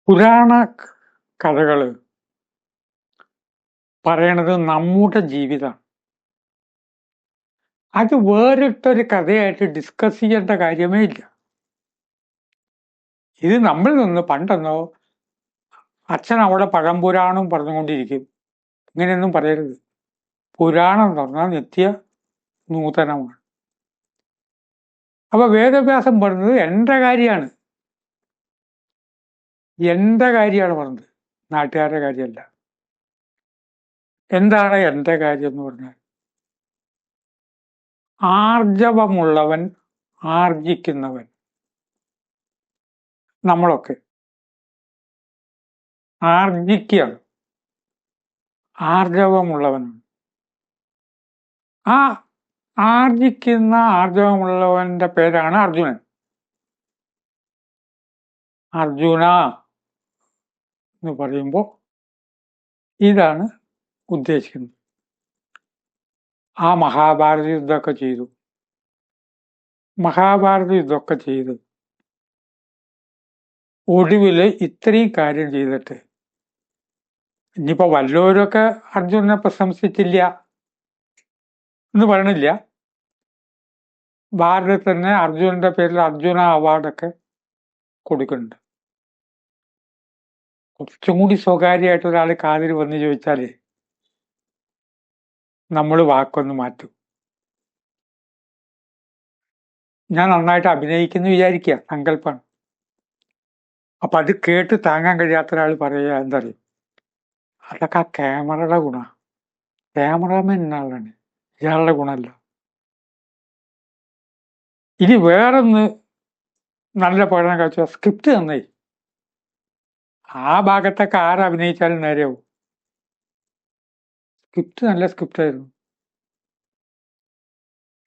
പുരാണ കഥകൾ പറയണത് നമ്മുടെ ജീവിതമാണ്. അത് വേറിട്ടൊരു കഥയായിട്ട് ഡിസ്കസ് ചെയ്യേണ്ട കാര്യമേ ഇല്ല. ഇത് നമ്മൾ നിന്ന് പണ്ടെന്നോ അച്ഛൻ അവിടെ പഴംപുരാണം പറഞ്ഞുകൊണ്ടിരിക്കും. ഇങ്ങനെയൊന്നും പറയരുത്. പുരാണം എന്ന് പറഞ്ഞാൽ നിത്യ നൂതനമാണ്. അപ്പൊ വേദവ്യാസം പറഞ്ഞത് എൻ്റെ കാര്യമാണ്, പറഞ്ഞത്, നാട്ടുകാരുടെ കാര്യമല്ല. എന്താണ് എൻ്റെ കാര്യം എന്ന് പറഞ്ഞാൽ, ആർജവമുള്ളവൻ ആർജിക്കുന്നവൻ. നമ്മളൊക്കെ ആർജിക്കുകയാണ്, ആർജവമുള്ളവനാണ്. ആ ആർജിക്കുന്ന ആർജവമുള്ളവന്റെ പേരാണ് അർജുനൻ. അർജുന എന്ന് പറയുമ്പോൾ ഇതാണ് ഉദ്ദേശിക്കുന്നത്. ആ മഹാഭാരത യുദ്ധമൊക്കെ ചെയ്തു. മഹാഭാരത യുദ്ധമൊക്കെ ചെയ്ത് ഒടുവിൽ ഇത്രയും കാര്യം ചെയ്തിട്ട് ഇനിയിപ്പോ വല്ലവരൊക്കെ അർജുനനെ പ്രശംസിച്ചില്ല എന്ന് പറയണില്ല. ഭാരതത്തിൽ തന്നെ അർജുനന്റെ പേരിൽ അർജുന അവാർഡൊക്കെ കൊടുക്കുന്നുണ്ട്. കുറച്ചും കൂടി സ്വകാര്യമായിട്ട് ഒരാൾ കാതിൽ വന്ന് ചോദിച്ചാലേ നമ്മൾ വാക്കൊന്ന് മാറ്റും. ഞാൻ നന്നായിട്ട് അഭിനയിക്കുന്നു വിചാരിക്കുക, സങ്കല്പമാണ്. അപ്പൊ അത് കേട്ട് താങ്ങാൻ കഴിയാത്ത ഒരാൾ പറയുക എന്തറിയും, അതൊക്കെ ആ ക്യാമറയുടെ ഗുണ, ക്യാമറാമാൻ എന്നാളാണ്, ഇയാളുടെ ഗുണമല്ല. ഇനി വേറൊന്ന് നല്ല പഠനം കഴിച്ച സ്ക്രിപ്റ്റ് നന്നായി, ആ ഭാഗത്തൊക്കെ ആരഭിനയിച്ചാലും നേരെയാവും. സ്ക്രിപ്റ്റ് നല്ല സ്ക്രിപ്റ്റായിരുന്നു.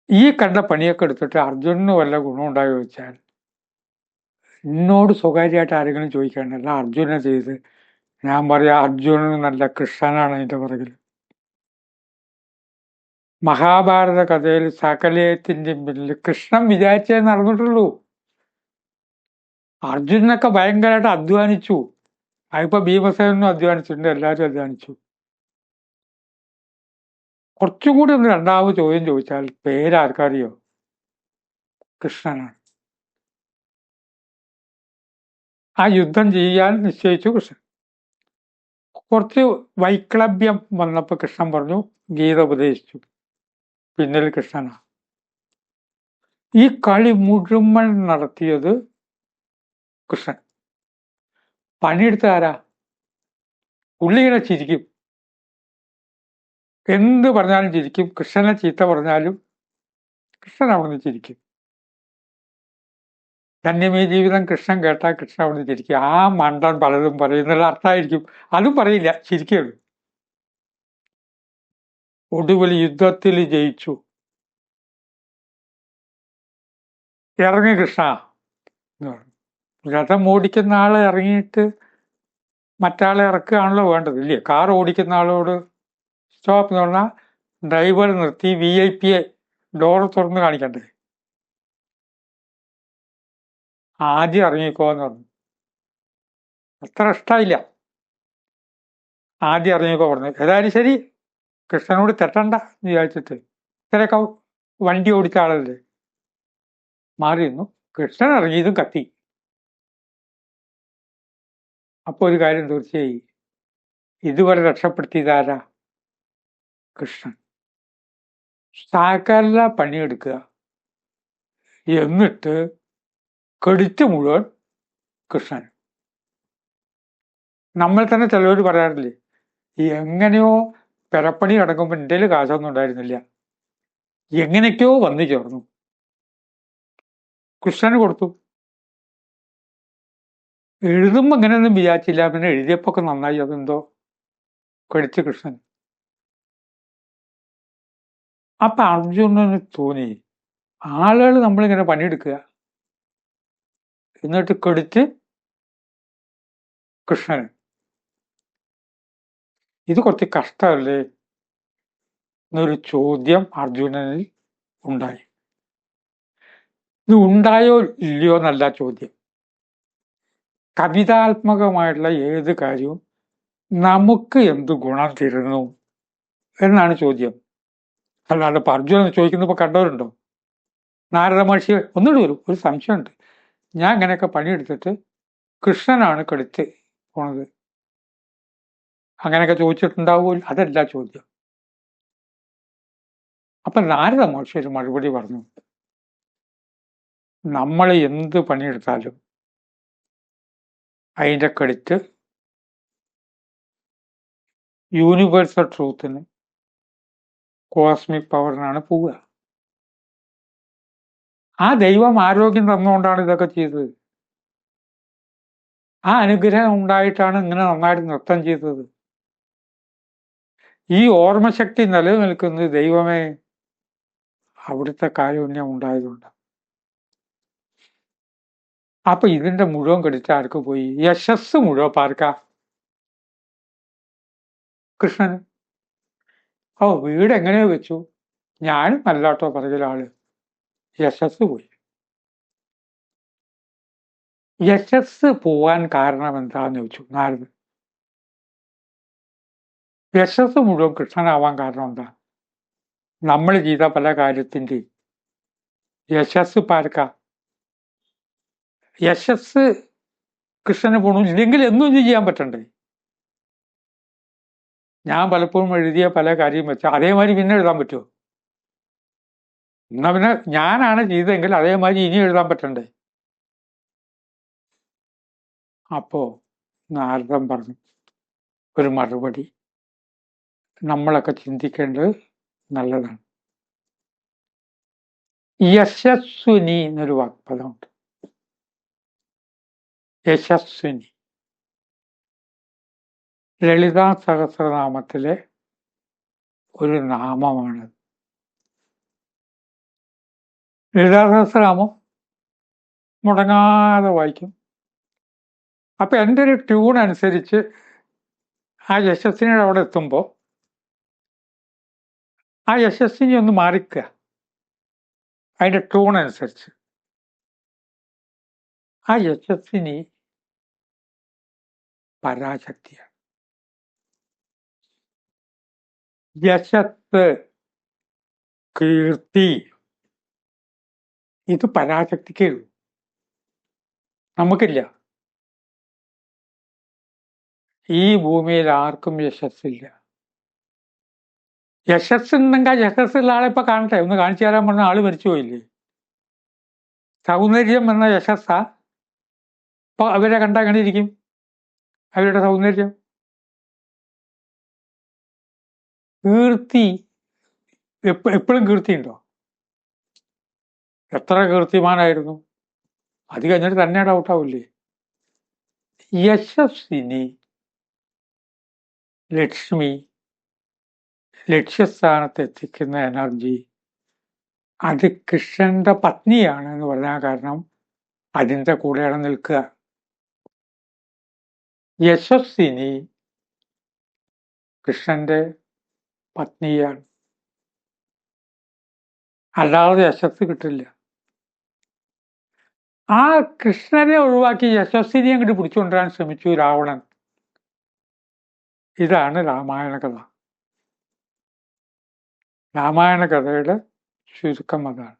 ഈ കണ്ട പണിയൊക്കെ എടുത്തിട്ട് അർജുനന് വല്ല ഗുണം ഉണ്ടായോ ചോദിച്ചാൽ, എന്നോട് സ്വകാര്യമായിട്ട് ആരെങ്കിലും ചോദിക്കാണ്ടല്ല അർജുനെ ചെയ്ത് ഞാൻ പറയാ അർജുനന് നല്ല കൃഷ്ണനാണ് അതിന്റെ പുറകിൽ. മഹാഭാരത കഥയിൽ സകലയത്തിന്റെ പിന്നിൽ കൃഷ്ണൻ വിചാരിച്ചേ നടന്നിട്ടുള്ളൂ. അർജുനനൊക്കെ ഭയങ്കരമായിട്ട് അധ്വാനിച്ചു. അതിപ്പോ ഭീമസേനും അധ്വാനിച്ചിട്ടുണ്ട്, എല്ലാവരും അധ്വാനിച്ചു. കുറച്ചുകൂടി ഒന്ന് രണ്ടാമത് ചോദ്യം ചോദിച്ചാൽ പേരാർക്കറിയോ? കൃഷ്ണനാണ്. ആ യുദ്ധം ചെയ്യാൻ നിശ്ചയിച്ചു കൃഷ്ണൻ. കുറച്ച് വൈക്ലഭ്യം വന്നപ്പോൾ കൃഷ്ണൻ പറഞ്ഞു, ഗീത ഉപദേശിച്ചു, പിന്നിൽ കൃഷ്ണനാണ്. ഈ കളി മുഴുവൻ നടത്തിയത് കൃഷ്ണൻ. പണിയെടുത്ത ആരാ? പുള്ളിയിങ്ങനെ ചിരിക്കും, എന്ത് പറഞ്ഞാലും ചിരിക്കും. കൃഷ്ണനെ ചീത്ത പറഞ്ഞാലും കൃഷ്ണൻ അവിടുന്ന് ചിരിക്കും. ധന്യമേ ജീവിതം കൃഷ്ണൻ കേട്ടാൽ കൃഷ്ണൻ അവിടുന്ന് ചിരിക്കും. ആ മണ്ടൻ പലതും പറയുന്നുള്ള അർത്ഥമായിരിക്കും, അതും പറയില്ല, ചിരിക്കുകയുള്ളൂ. ഒടുവിൽ യുദ്ധത്തിൽ ജയിച്ചു. ഇറങ്ങി കൃഷ്ണ എന്ന് പറഞ്ഞു. രഥം ഓടിക്കുന്ന ആള് ഇറങ്ങിയിട്ട് മറ്റാളെ ഇറക്കുകയാണല്ലോ വേണ്ടത്, ഇല്ലേ? കാർ ഓടിക്കുന്ന ആളോട് സ്റ്റോപ്പ് എന്ന് പറഞ്ഞാൽ ഡ്രൈവർ നിർത്തി VIP ഡോർ തുറന്ന് കാണിക്കണ്ടേ? ആദ്യം ഇറങ്ങിക്കോന്ന് പറഞ്ഞു. അത്ര ഇഷ്ടമായില്ല. ആദ്യം ഇറങ്ങിക്കോ പറഞ്ഞു. ഏതായാലും ശരി, കൃഷ്ണനോട് തെറ്റണ്ട എന്ന് വിചാരിച്ചിട്ട്, ഇത്രയൊക്കെ വണ്ടി ഓടിച്ച ആളല്ലേ, മാറിയിരുന്നു. കൃഷ്ണൻ ഇറങ്ങിയതും കത്തി. അപ്പൊ ഒരു കാര്യം തീർച്ചയായി, ഇതുവരെ രക്ഷപ്പെടുത്തിയതാരാ? കൃഷ്ണൻ. സകല പണിയെടുക്കുക, എന്നിട്ട് ക്രെഡിറ്റ് മുഴുവൻ കൃഷ്ണൻ. നമ്മൾ തന്നെ ചിലവർ പറയാറില്ലേ, എങ്ങനെയോ പെരപ്പണി കിടക്കുമ്പോൾ എൻ്റെ കയ്യിൽ കാശൊന്നും ഉണ്ടായിരുന്നില്ല, എങ്ങനെയൊക്കെയോ വന്നു ചേർന്നു, കൃഷ്ണന് കൊടുത്തു. എഴുതുമ്പോൾ അങ്ങനെയൊന്നും വിചാരിച്ചില്ല, പിന്നെ എഴുതിയപ്പോ ഒക്കെ നന്നായി, അതെന്തോ ക്രെഡിറ്റ് കൃഷ്ണൻ. അപ്പൊ അർജുനന് തോന്നി, ആളുകൾ നമ്മളിങ്ങനെ പണിയെടുക്കുക, എന്നിട്ട് ക്രെഡിറ്റ് കൃഷ്ണന്. ഇത് കുറച്ച് കഷ്ടമല്ലേ എന്നൊരു ചോദ്യം അർജുനനിൽ ഉണ്ടായി. ഇത് ഉണ്ടായോ ഇല്ലയോ എന്നല്ല ചോദ്യം, കവിതാത്മകമായിട്ടുള്ള ഏത് കാര്യവും നമുക്ക് എന്ത് ഗുണം തരുന്നു എന്നാണ് ചോദ്യം. അല്ലാണ്ട് ഇപ്പൊ അർജുനൻ ചോദിക്കുന്നപ്പോ കണ്ടവരുണ്ടോ? നാരദ മഹർഷി ഒന്നുകൂടി ഒരു സംശയമുണ്ട്. ഞാൻ ഇങ്ങനെയൊക്കെ പണിയെടുത്തിട്ട് കൃഷ്ണനാണ് കെടുത്ത് പോണത്, അങ്ങനെയൊക്കെ ചോദിച്ചിട്ടുണ്ടാവുമല്ലോ. അതല്ല ചോദ്യം. അപ്പൊ നാരദ മഹർഷി ഒരു മറുപടി പറഞ്ഞു, നമ്മൾ എന്ത് പണിയെടുത്താലും അതിൻ്റെ ക്രെഡിറ്റ് യൂണിവേഴ്സൽ ട്രൂത്തിന്, കോസ്മിക് പവറിനാണ് പോവുക. ആ ദൈവം ആരോഗ്യം തന്നുകൊണ്ടാണ് ഇതൊക്കെ ചെയ്തത്. ആ അനുഗ്രഹം ഉണ്ടായിട്ടാണ് ഇങ്ങനെ നന്നായിട്ട് നൃത്തം ചെയ്തത്. ഈ ഓർമ്മശക്തി നിലനിൽക്കുന്നത് ദൈവമേ അവിടുത്തെ കാരുണ്യം ഉണ്ടായതുകൊണ്ട്. അപ്പൊ ഇതിന്റെ മുഴുവൻ ക്രെഡിറ്റ് ആർക്ക് പോയി? യശസ് മുഴുവൻ പാർക്കാ? കൃഷ്ണന്. ഓ, വീട് എങ്ങനെയോ വെച്ചു, ഞാനും അല്ലാട്ടോ പറഞ്ഞൊരാള്. യശസ് പോയി. യശസ് പോവാൻ കാരണം എന്താന്ന് ചോദിച്ചു നാരദൻ. യശസ് മുഴുവൻ കൃഷ്ണനാവാൻ കാരണം എന്താ? നമ്മൾ ചെയ്ത പല കാര്യത്തിൻ്റെ യശസ് പാർക്ക. യശസ് കൃഷ്ണന് പോണു, ഇല്ലെങ്കിൽ എന്നും ഇത് ചെയ്യാൻ പറ്റണ്ടേ? ഞാൻ പലപ്പോഴും എഴുതിയ പല കാര്യം വെച്ചാൽ അതേമാതിരി പിന്നെ എഴുതാൻ പറ്റുമോ? എന്നാ പിന്നെ ഞാനാണ് ചെയ്തതെങ്കിൽ അതേമാതിരി ഇനി എഴുതാൻ പറ്റണ്ടേ? അപ്പോ നാരദൻ പറഞ്ഞു ഒരു മറുപടി, നമ്മളൊക്കെ ചിന്തിക്കേണ്ടത് നല്ലതാണ്. യശസ്വിനി എന്നൊരു വാക്പദമുണ്ട്. യശസ്വിനി ലളിതാ സഹസ്രനാമത്തിലെ ഒരു നാമമാണ്. ലളിതാ സഹസ്രനാമം മുടങ്ങാതെ വായിക്കും. അപ്പൊ എൻ്റെ ഒരു ട്യൂൺ അനുസരിച്ച് ആ യശസ്വിനിയുടെ അവിടെ എത്തുമ്പോൾ ആ യശസ്വിനി ഒന്ന് മാറിക്കുക അതിൻ്റെ ട്യൂൺ അനുസരിച്ച്. ആ യശസ്വിനി പരാശക്തിയാണ്. യശസ്, കീർത്തി, ഇത് പരാശക്തിക്കേ ഉള്ളൂ, നമുക്കില്ല. ഈ ഭൂമിയിൽ ആർക്കും യശസ്സില്ല. യശസ് ഉണ്ടെങ്കിൽ യശസ്സുള്ള ആളെ ഇപ്പൊ കാണട്ടെ, ഒന്ന് കാണിച്ചു തരാൻ പറഞ്ഞ ആള് മരിച്ചു പോയില്ലേ? സൗന്ദര്യം എന്ന യശസ്സാ. അപ്പൊ അവരെ കണ്ട എങ്ങനെ ഇരിക്കും അവരുടെ സൗന്ദര്യം? കീർത്തി എപ്പോഴും കീർത്തി ഉണ്ടോ? എത്ര കീർത്തിമാനായിരുന്നു, അത് കഴിഞ്ഞിട്ട് തന്നെ ഡൗട്ടാവില്ലേ? യശസ്വിനി, ലക്ഷ്മി, ലക്ഷ്യസ്ഥാനത്ത് എത്തിക്കുന്ന എനർജി, അത് കൃഷ്ണന്റെ പത്നിയാണ് എന്ന് പറഞ്ഞാൽ കാരണം അതിൻ്റെ കൂടെയാണ് നിൽക്കുക. യശസ്വിനി കൃഷ്ണന്റെ പത്നിയാണ്, അല്ലാതെ യശസ് കിട്ടില്ല. ആ കൃഷ്ണനെ ഒഴിവാക്കി യശസ്വിനി അങ്ങോട്ട് പിടിച്ചുകൊണ്ടുവരാൻ ശ്രമിച്ചു രാവണൻ. ഇതാണ് രാമായണ കഥ. രാമായണ കഥയുടെ ചുരുക്കം അതാണ്.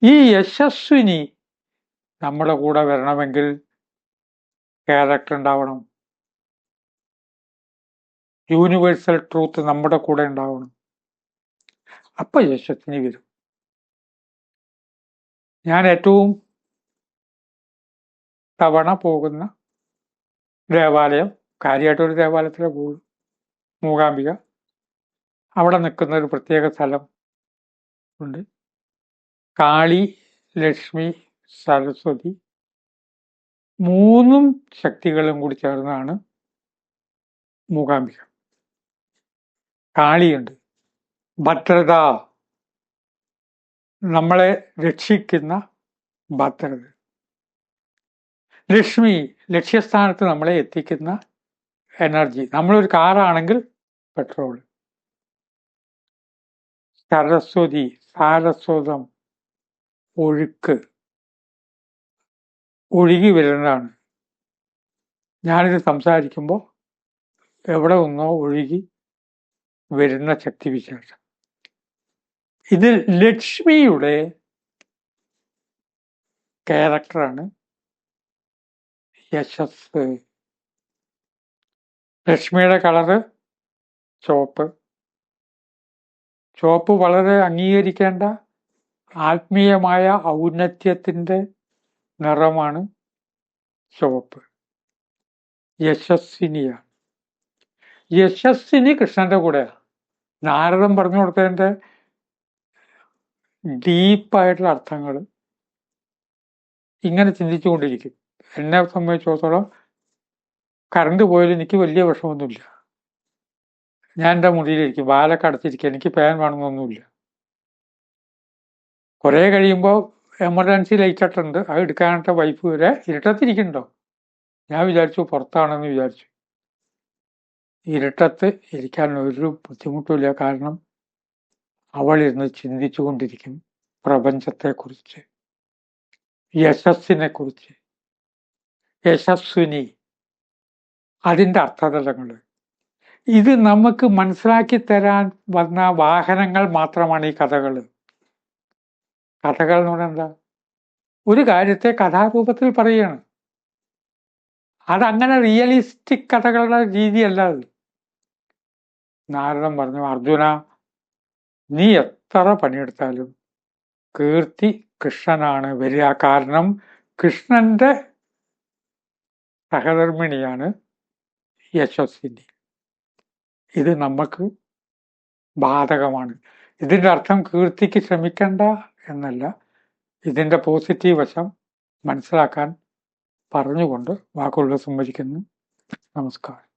ഈ യശസ്വിനി നമ്മുടെ കൂടെ വരണമെങ്കിൽ ക്യാരക്ടർ ഉണ്ടാവണം. യൂണിവേഴ്സൽ ട്രൂത്ത് നമ്മുടെ കൂടെ ഉണ്ടാവണം. അപ്പൊ യശസ്വിനി വരും. ഞാൻ ഏറ്റവും തവണ പോകുന്ന ദേവാലയം, കാര്യമായിട്ടൊരു ദേവാലയത്തിലെ പോകും, മൂകാംബിക. അവിടെ നിൽക്കുന്ന ഒരു പ്രത്യേക സ്ഥലം ഉണ്ട്. കാളി, ലക്ഷ്മി, സരസ്വതി മൂന്നും ശക്തികളും കൂടി ചേർന്നാണ് മൂകാംബിക. കാളിയുണ്ട്, ഭദ്രത, നമ്മളെ രക്ഷിക്കുന്ന ഭദ്രത. ലക്ഷ്മി, ലക്ഷ്യസ്ഥാനത്ത് നമ്മളെ എത്തിക്കുന്ന എനർജി. നമ്മളൊരു കാറാണെങ്കിൽ പെട്രോൾ. സരസ്വതി, സാരസ്വതം, ഒഴുക്ക്, ഒഴുകി വരുന്നതാണ്. ഞാനിത് സംസാരിക്കുമ്പോൾ എവിടെ നിന്നോ ഒഴുകി വരുന്ന ശക്തിവിശേഷം. ഇത് ലക്ഷ്മിയുടെ ക്യാരക്ടറാണ് യശസ്. ലക്ഷ്മിയുടെ കളറ് ചുവപ്പ്. ചുവപ്പ് വളരെ അംഗീകരിക്കേണ്ട ആത്മീയമായ ഔന്നത്യത്തിൻ്റെ നിറമാണ് ചുവപ്പ്. യശസ്വിനിയാണ്. യശസ്വിനി കൃഷ്ണന്റെ കൂടെയാണ്. നാരദൻ പറഞ്ഞു കൊടുത്തതിൻ്റെ ഡീപ്പായിട്ടുള്ള അർത്ഥങ്ങൾ ഇങ്ങനെ ചിന്തിച്ചുകൊണ്ടിരിക്കും. എന്നെ സംബന്ധിച്ചിടത്തോളം കറണ്ട് പോയാലും എനിക്ക് വലിയ വിഷമമൊന്നുമില്ല. ഞാൻ എൻ്റെ മുറിയിലിരിക്കും, വാലൊക്കെ അടച്ചിരിക്കുക, എനിക്ക് ഫാൻ വേണമെന്നൊന്നുമില്ല. കുറേ കഴിയുമ്പോൾ എമർജൻസി ലൈറ്റ് ഇട്ടുണ്ട്, അത് എടുക്കാനായിട്ട് വൈഫ് വരെ ഇരുട്ടത്തിരിക്കണ്ടോ. ഞാൻ വിചാരിച്ചു പുറത്താണെന്ന് വിചാരിച്ചു. ഇരുട്ടത്ത് ഇരിക്കാൻ ഒരു ബുദ്ധിമുട്ടുമില്ല. കാരണം അവളിരുന്ന് ചിന്തിച്ചു കൊണ്ടിരിക്കും പ്രപഞ്ചത്തെക്കുറിച്ച്, യശസ്സിനെ കുറിച്ച്. യശസ്വിനി, അതിൻ്റെ അർത്ഥതലങ്ങൾ. ഇത് നമുക്ക് മനസ്സിലാക്കി തരാൻ വന്ന വാഹനങ്ങൾ മാത്രമാണ് ഈ കഥകൾ. കഥകൾ എന്ന് പറഞ്ഞാൽ എന്താ? ഒരു കാര്യത്തെ കഥാരൂപത്തിൽ പറയുകയാണ്. അതങ്ങനെ റിയലിസ്റ്റിക് കഥകളുടെ രീതിയല്ല അത്. നാരദൻ പറഞ്ഞു, അർജുന, നീ എത്ര പണിയെടുത്താലും കീർത്തി കൃഷ്ണനാണ് വരിക. കാരണം കൃഷ്ണന്റെ സഹധർമ്മിണിയാണ് യശസ്വിനി. ഇത് നമുക്ക് ബാധകമാണ്. ഇതിൻ്റെ അർത്ഥം കീർത്തിക്ക് ശ്രമിക്കണ്ട എന്നല്ല, ഇതിൻ്റെ പോസിറ്റീവ് വശം മനസ്സിലാക്കാൻ പറഞ്ഞുകൊണ്ട് വാക്കുകൾ സംവദിക്കുന്നു. നമസ്കാരം.